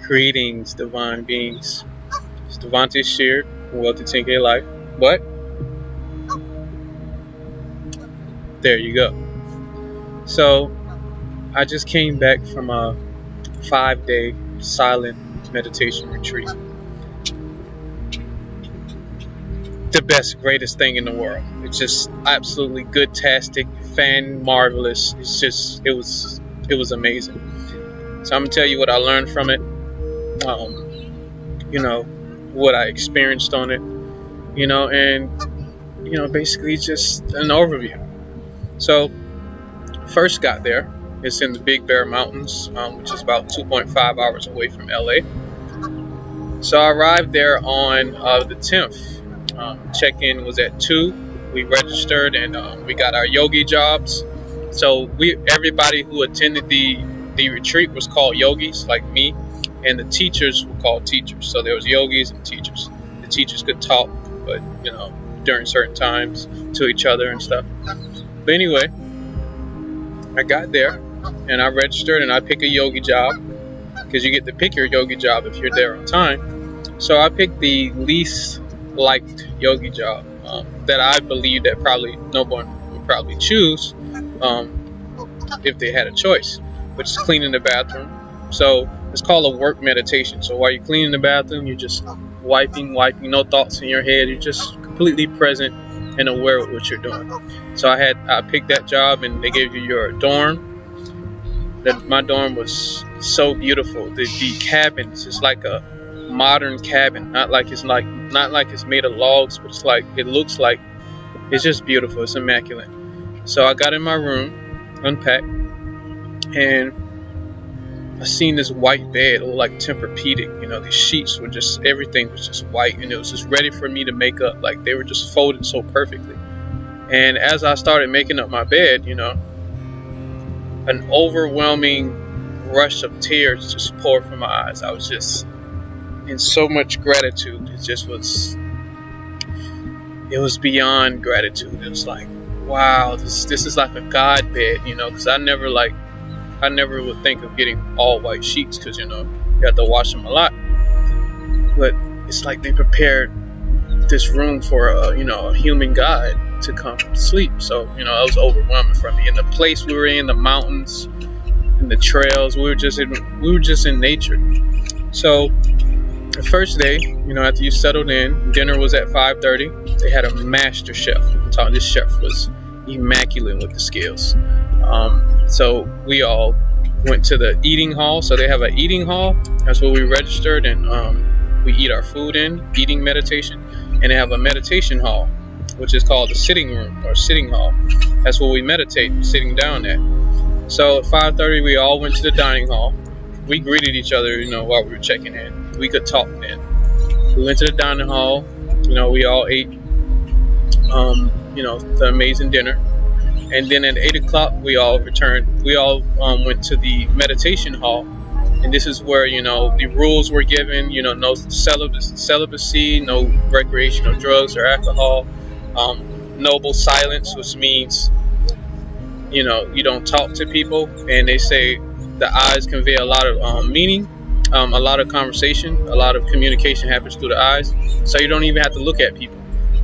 Greetings, divine beings. It's Davonte Sheard from Wealthy 10K Life. But there you go. So I just came back from a 5-day silent meditation retreat. The best, greatest thing in the world. It's just absolutely good-tastic, fan-marvelous. It was amazing. So I'm gonna tell you what I learned from it. What I experienced on it, and basically just an overview. So first got there. It's in the Big Bear Mountains, which is about 2.5 hours away from LA. So I arrived there on the 10th. Check-in was at 2. We registered and we got our yogi jobs. So everybody who attended the retreat was called yogis, like me, and the teachers were called teachers. So there was yogis and teachers. The teachers could talk, but during certain times to each other and stuff. But anyway, I got there and I registered and I picked a yogi job, because you get to pick your yogi job if you're there on time. So I picked the least liked yogi job that I believe that probably no one would probably choose if they had a choice, which is cleaning the bathroom. So it's called a work meditation. So while you're cleaning the bathroom, you're just wiping, no thoughts in your head. You're just completely present and aware of what you're doing. So I picked that job, and they gave you your dorm. My dorm was so beautiful. The cabin is just like a modern cabin, not like it's made of logs, but it looks like it's just beautiful. It's immaculate. So I got in my room, unpacked, and I seen this white bed, it looked like Tempur-Pedic. These sheets were everything was just white, and it was just ready for me to make up. Like, they were just folded so perfectly. And as I started making up my bed, an overwhelming rush of tears just poured from my eyes. I was just in so much gratitude. It was beyond gratitude. It was like, wow, this is like a God bed, because I never would think of getting all white sheets, because you have to wash them a lot. But it's like they prepared this room for a human God to come sleep. So it was overwhelming for me. And the place we were in, the mountains and the trails, we were just in nature. So the first day, after you settled in, dinner was at 5:30. They had a master chef. This chef was immaculate with the skills. So we all went to the eating hall. So they have an eating hall. That's where we registered, and we eat our food in, eating meditation. And they have a meditation hall, which is called the sitting room or sitting hall. That's where we meditate, sitting down at. So at 5:30, we all went to the dining hall. We greeted each other, while we were checking in. We could talk then. We went to the dining hall. We all ate, the amazing dinner. And then at 8 o'clock, we all returned. We all went to the meditation hall. And this is where, the rules were given, no celibacy, no recreational drugs or alcohol, noble silence, which means, you don't talk to people. And they say the eyes convey a lot of meaning, a lot of conversation, a lot of communication happens through the eyes. So you don't even have to look at people.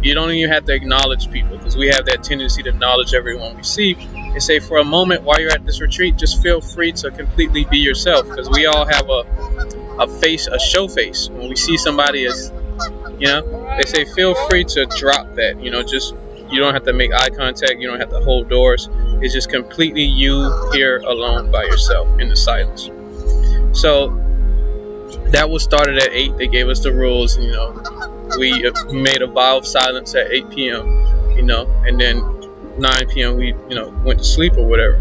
You don't even have to acknowledge people, because we have that tendency to acknowledge everyone we see. And say, for a moment while you're at this retreat, just feel free to completely be yourself, because we all have a show face. When we see somebody as, they say feel free to drop that. You don't have to make eye contact. You don't have to hold doors. It's just completely you here alone by yourself in the silence. So that was started at 8. They gave us the rules. We made a vow of silence at 8 p.m. And then 9 p.m. we went to sleep or whatever.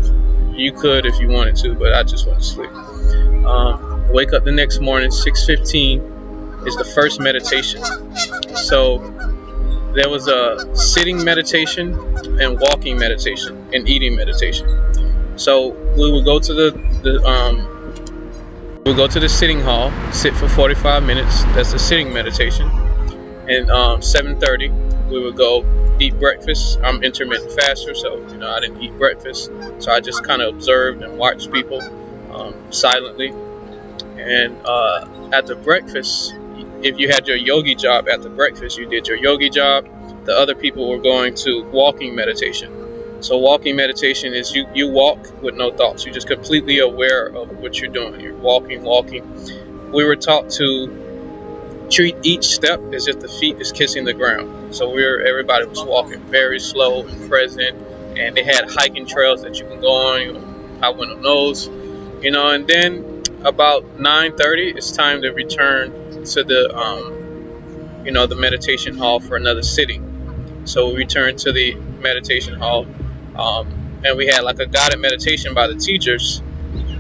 You could if you wanted to, but I just went to sleep. Wake up the next morning, 6:15 is the first meditation. So there was a sitting meditation and walking meditation and eating meditation. So we would go to the sitting hall, sit for 45 minutes. That's the sitting meditation. And 7:30 we would go eat breakfast. I'm intermittent faster, so I didn't eat breakfast. So I just kind of observed and watched people silently. And after breakfast, if you had your yogi job after breakfast, you did your yogi job. The other people were going to walking meditation. So walking meditation is you walk with no thoughts. You're just completely aware of what you're doing. You're walking. We were taught to treat each step as if the feet is kissing the ground. So everybody was walking very slow and present, and they had hiking trails that you can go on. I went on those, and then about 9:30, it's time to return to the meditation hall for another sitting. So we returned to the meditation hall, and we had like a guided meditation by the teachers,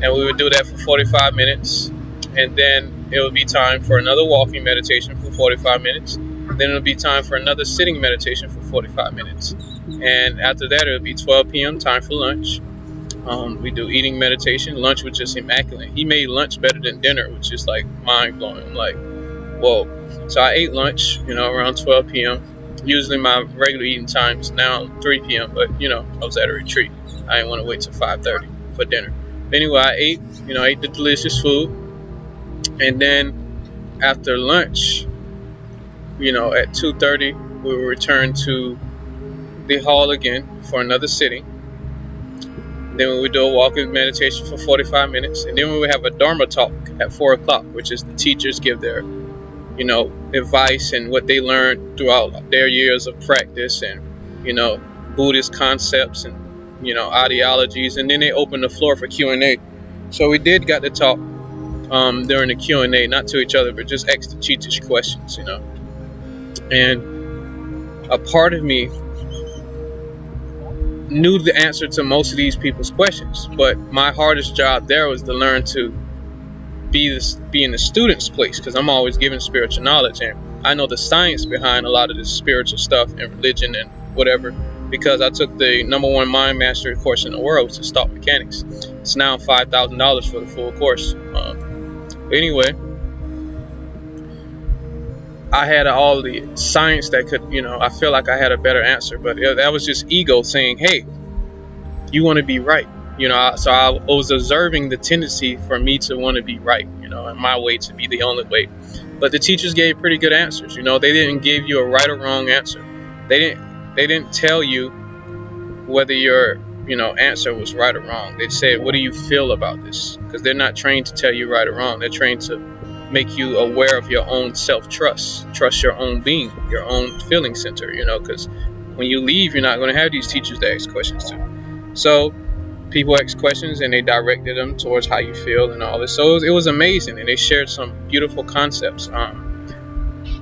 and we would do that for 45 minutes, and then it would be time for another walking meditation for 45 minutes. Then it would be time for another sitting meditation for 45 minutes, and after that it would be 12 p.m. time for lunch. We do eating meditation. Lunch was just immaculate. He made lunch better than dinner, which is like mind blowing. I'm like, whoa. So I ate lunch, around 12 p.m. Usually my regular eating time is now 3 p.m. But I was at a retreat. I didn't want to wait till 5:30 for dinner. Anyway, I ate the delicious food, and then after lunch, at 2:30 we will return to the hall again for another sitting. Then we would do a walking meditation for 45 minutes, and then we would have a Dharma talk at 4 o'clock, which is the teachers give their advice and what they learned throughout their years of practice, and Buddhist concepts and ideologies, and then they open the floor for Q&A. So we got to talk during the Q&A, not to each other, but just ask the teachers questions, and a part of me knew the answer to most of these people's questions, but my hardest job there was to learn to be in the student's place, because I'm always giving spiritual knowledge, and I know the science behind a lot of this spiritual stuff and religion and whatever, because I took the #1 mind mastery course in the world, which is stock mechanics. It's now $5,000 for the full course. Anyway, I had all the science that could, I feel like I had a better answer, but that was just ego saying, hey, you want to be right. So I was observing the tendency for me to want to be right, and my way to be the only way. But the teachers gave pretty good answers. They didn't give you a right or wrong answer. They didn't tell you whether your, answer was right or wrong. They said, what do you feel about this? Because they're not trained to tell you right or wrong. They're trained to make you aware of your own self-trust, trust your own being, your own feeling center, because when you leave, you're not going to have these teachers to ask questions to. So people asked questions and they directed them towards how you feel and all this. So it was amazing, and they shared some beautiful concepts.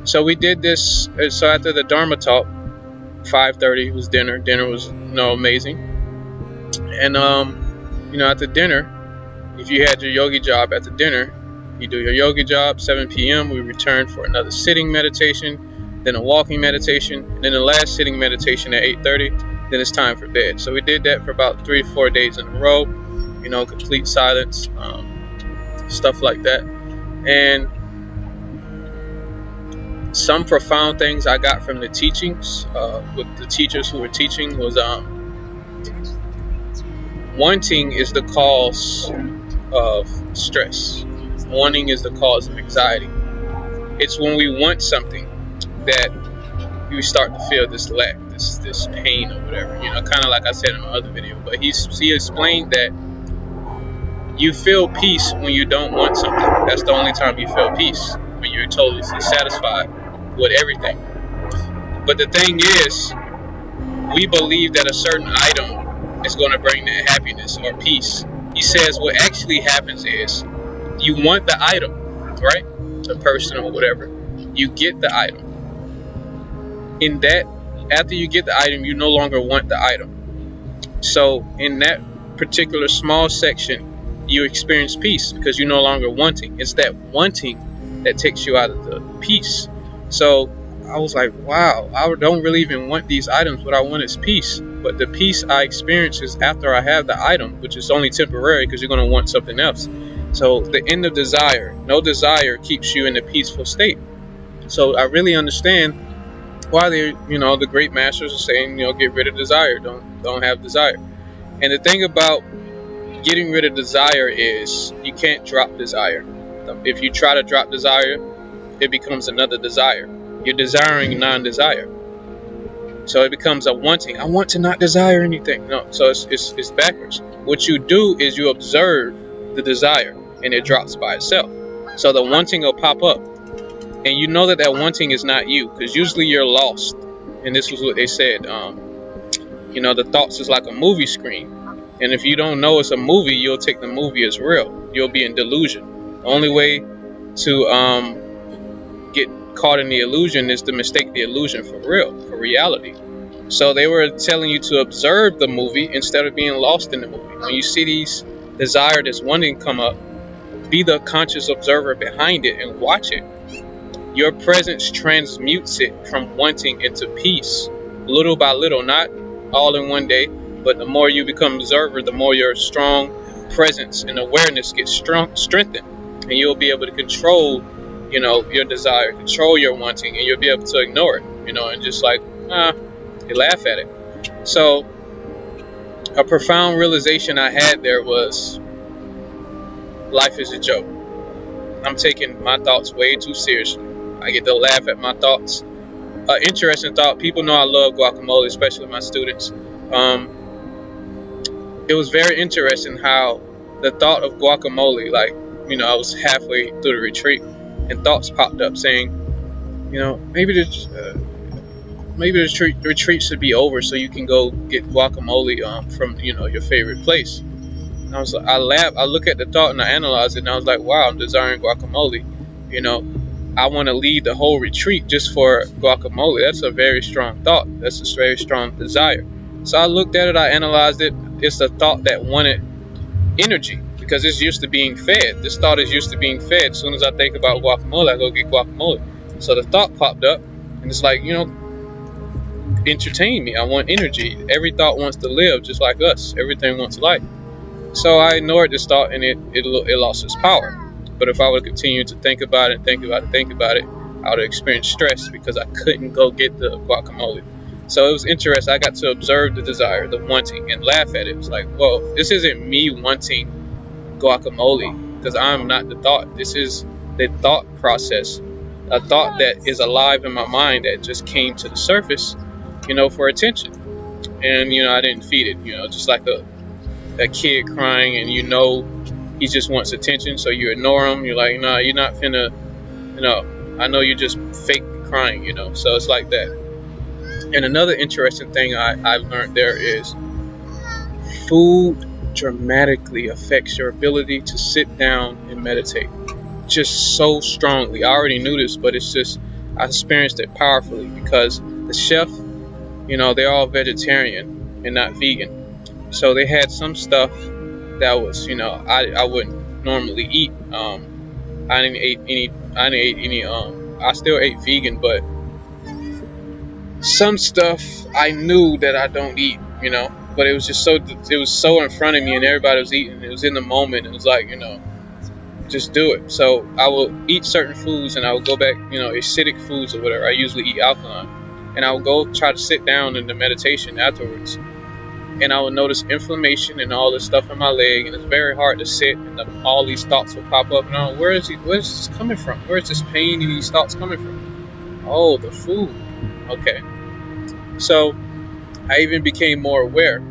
So we did this. So after the Dharma talk, 5:30 was dinner. Dinner was amazing. And after dinner, if you had your yogi job after dinner, you do your yogi job. 7 p.m. we return for another sitting meditation, then a walking meditation, and then the last sitting meditation at 8:30. Then it's time for bed. So we did that for about 3 or 4 days in a row. Complete silence, stuff like that. And some profound things I got from the teachings with the teachers who were teaching was wanting is the cause of stress. Wanting is the cause of anxiety. It's when we want something that you start to feel this lack, this pain or whatever, kind of like I said in my other video. But he explained that you feel peace when you don't want something. That's the only time you feel peace, when you're totally satisfied with everything. But the thing is, we believe that a certain item is going to bring that happiness or peace. He says what actually happens is you want the item, right? The person or whatever. You get the item. In that, after you get the item, you no longer want the item. So in that particular small section, you experience peace because you're no longer wanting. It's that wanting that takes you out of the peace. So I was like, wow, I don't really even want these items. What I want is peace. But the peace I experience is after I have the item, which is only temporary because you're going to want something else. So the end of desire, no desire keeps you in a peaceful state. So I really understand why they, the great masters are saying, get rid of desire, don't have desire. And the thing about getting rid of desire is you can't drop desire. If you try to drop desire, it becomes another desire. You're desiring non-desire. So it becomes a wanting. I want to not desire anything. No, so it's backwards. What you do is you observe the desire, and it drops by itself. So the wanting will pop up, and you know that wanting is not you, because usually you're lost. And this was what they said. The thoughts is like a movie screen, and if you don't know it's a movie, you'll take the movie as real. You'll be in delusion. The only way to get caught in the illusion is to mistake the illusion for reality. So they were telling you to observe the movie instead of being lost in the movie. When you see these desire, this wanting come up, be the conscious observer behind it and watch it. Your presence transmutes it from wanting into peace, little by little, not all in one day, but the more you become observer, the more your strong presence and awareness gets strengthened, and you'll be able to control your desire, control your wanting, and you'll be able to ignore it, and just like, you laugh at it. So a profound realization I had there was, life is a joke. I'm taking my thoughts way too seriously. I get to laugh at my thoughts. Interesting thought. People know I love guacamole, especially my students. It was very interesting how the thought of guacamole, I was halfway through the retreat, and thoughts popped up saying, maybe the retreat should be over so you can go get guacamole from your favorite place. And I was like, I laughed. I look at the thought and I analyze it, and I was like, wow, I'm desiring guacamole. I want to lead the whole retreat just for guacamole. That's a very strong thought. That's a very strong desire. So I looked at it, I analyzed it. It's a thought that wanted energy, because it's used to being fed. This thought is used to being fed. As soon as I think about guacamole, I go get guacamole. So the thought popped up, and it's like, entertain me. I want energy. Every thought wants to live, just like us. Everything wants life. So I ignored this thought, and it lost its power. But if I would continue to think about it, I would experience stress because I couldn't go get the guacamole. So it was interesting. I got to observe the desire, the wanting, and laugh at it. It was like, whoa, this isn't me wanting guacamole, because I'm not the thought. This is the thought process, a thought that is alive in my mind that just came to the surface, for attention. And, I didn't feed it, just like a kid crying, and he just wants attention, so you ignore him. You're like, nah, you're not finna, I know you're just fake crying, so it's like that. And another interesting thing I learned there is food dramatically affects your ability to sit down and meditate, just so strongly. I already knew this, but it's just, I experienced it powerfully, because the chef, they're all vegetarian and not vegan. So they had some stuff that was, I wouldn't normally eat. I still ate vegan, but some stuff I knew that I don't eat, but it was just it was so in front of me, and everybody was eating. It was in the moment. It was like, just do it. So I will eat certain foods, and I will go back, acidic foods or whatever. I usually eat alkaline, and I will go try to sit down in the meditation afterwards. And I would notice inflammation and all this stuff in my leg, and it's very hard to sit, and all these thoughts will pop up, and I'm like, where's this coming from? Where's this pain and these thoughts coming from? Oh, the food. Okay. So I even became more aware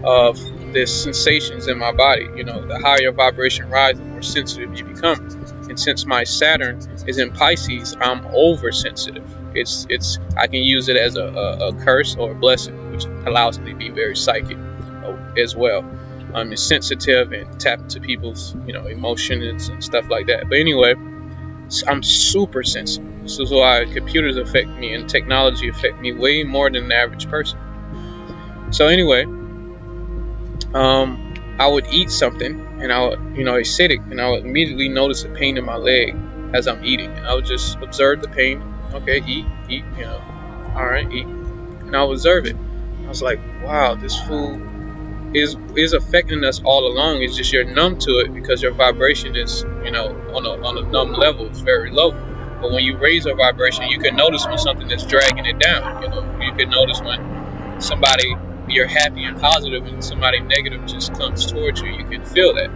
of the sensations in my body. The higher your vibration rises, the more sensitive you become. And since my Saturn is in Pisces, I'm oversensitive. I can use it as a curse or a blessing, which allows me to be very psychic as well. I'm sensitive and tap into people's emotions and stuff like that. But anyway, I'm super sensitive. This is why computers affect me and technology affect me way more than the average person. So anyway, I would eat something, and I would, acidic, and I would immediately notice a pain in my leg as I'm eating, and I would just observe the pain. Okay, eat, all right, eat, and I'll observe it. I was like, wow, this food is affecting us all along. It's just you're numb to it because your vibration is, on a numb level. It's very low. But when you raise your vibration, you can notice when something is dragging it down. You can notice when somebody, you're happy and positive, and somebody negative just comes towards you. You can feel that.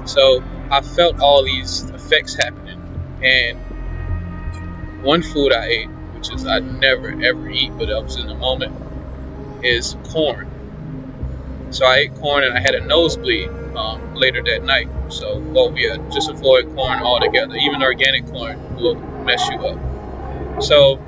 So I felt all these effects happening. And one food I ate, which is I never ever eat, but I was in the moment, is corn. So I ate corn and I had a nosebleed later that night. So, just avoid corn altogether. Even organic corn will mess you up. So,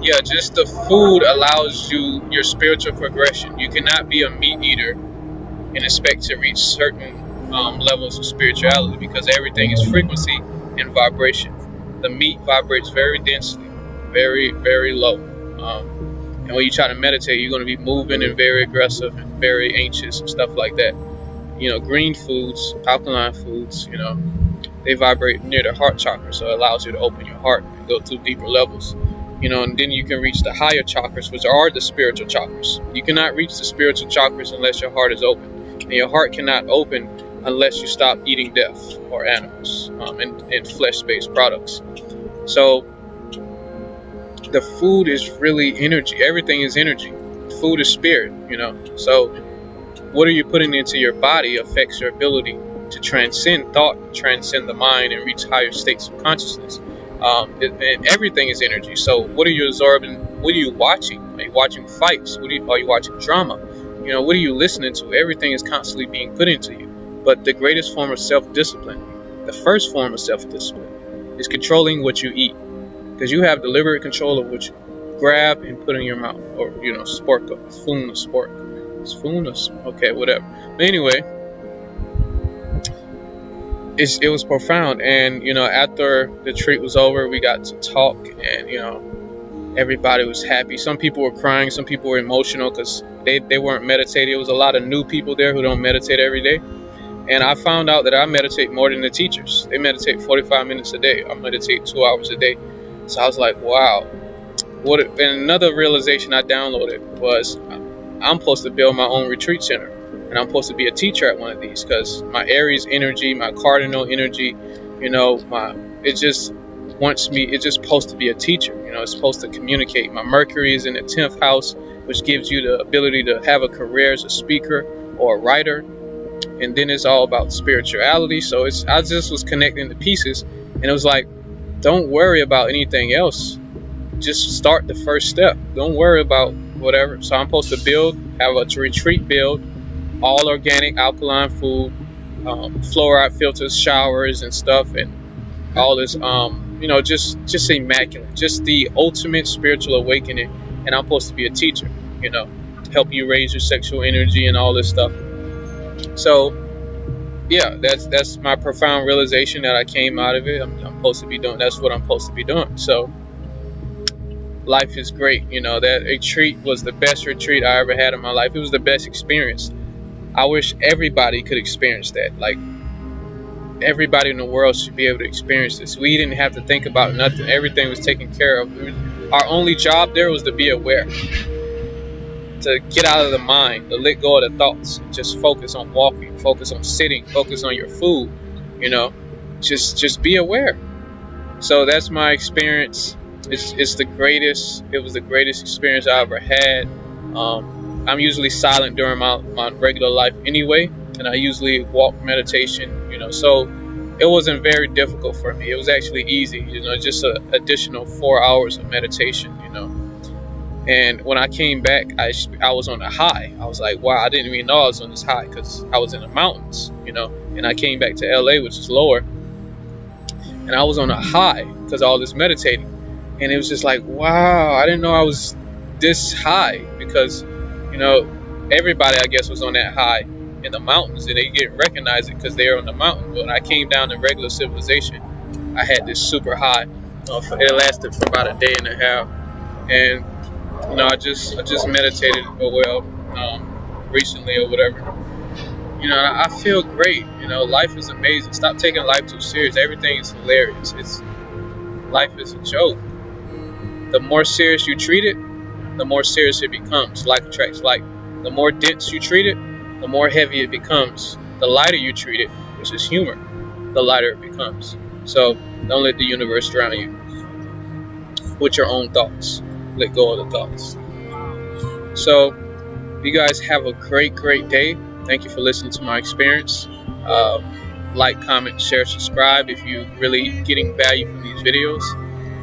yeah, just the food allows you your spiritual progression. You cannot be a meat eater and expect to reach certain levels of spirituality, because everything is frequency and vibration. The meat vibrates very densely, very, very low. And when you try to meditate, you're going to be moving and very aggressive and very anxious and stuff like that. Green foods, alkaline foods, they vibrate near the heart chakra, so it allows you to open your heart and go to deeper levels. And then you can reach the higher chakras, which are the spiritual chakras. You cannot reach the spiritual chakras unless your heart is open. And your heart cannot open unless you stop eating death or animals and flesh-based products. So the food is really energy. Everything is energy. Food is spirit, So what are you putting into your body affects your ability to transcend thought, transcend the mind, and reach higher states of consciousness. And everything is energy. So what are you absorbing? What are you watching? Are you watching fights? Are you watching drama? What are you listening to? Everything is constantly being put into you. But the greatest form of self-discipline, the first form of self-discipline, is controlling what you eat. Because you have deliberate control of what you grab and put in your mouth. Or, spork, a spoon of spork. Spoon of, okay, whatever. But anyway, it was profound. And, after the treat was over, we got to talk. And, everybody was happy. Some people were crying. Some people were emotional because they weren't meditating. There was a lot of new people there who don't meditate every day. And I found out that I meditate more than the teachers. They meditate 45 minutes a day. I meditate 2 hours a day. So I was like, wow. And another realization I downloaded was I'm supposed to build my own retreat center. And I'm supposed to be a teacher at one of these, because my Aries energy, my cardinal energy, it's just supposed to be a teacher. It's supposed to communicate. My Mercury is in the 10th house, which gives you the ability to have a career as a speaker or a writer. And then it's all about spirituality. So I just was connecting the pieces, and it was like, don't worry about anything else. Just start the first step. Don't worry about whatever. So I'm supposed to have a retreat build, all organic, alkaline food, fluoride filters, showers and stuff, and all this, just immaculate, just the ultimate spiritual awakening. And I'm supposed to be a teacher, help you raise your sexual energy and all this stuff. So, yeah, that's my profound realization that I came out of it. I'm supposed to be doing. That's what I'm supposed to be doing. So, life is great. That retreat was the best retreat I ever had in my life. It was the best experience. I wish everybody could experience that. Like, everybody in the world should be able to experience this. We didn't have to think about nothing. Everything was taken care of. Our only job there was to be aware, to get out of the mind, to let go of the thoughts, just focus on walking, focus on sitting, focus on your food, just be aware. So that's my experience. It's the greatest. It was the greatest experience I ever had. I'm usually silent during my regular life anyway, and I usually walk meditation, so it wasn't very difficult for me. It was actually easy, just an additional 4 hours of meditation, And when I came back, I was on a high. I was like, wow, I didn't even know I was on this high, because I was in the mountains, and I came back to LA, which is lower, and I was on a high because of all this meditating. And it was just like, wow, I didn't know I was this high, because, everybody, I guess, was on that high in the mountains, and they get recognized because they're on the mountain. But when I came down to regular civilization, I had this super high. It lasted for about a day and a half. And I just meditated recently or whatever. I feel great. Life is amazing. Stop taking life too serious. Everything is hilarious. Life is a joke. The more serious you treat it, the more serious it becomes. Like attracts like. The more dense you treat it, the more heavy it becomes. The lighter you treat it, which is humor, the lighter it becomes. So don't let the universe drown you with your own thoughts. Let go of the thoughts. So you guys have a great, great day. Thank you for listening to my experience. Like, comment, share, subscribe if you're really getting value from these videos.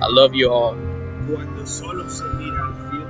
I love you all. Cuando solo se mira al fin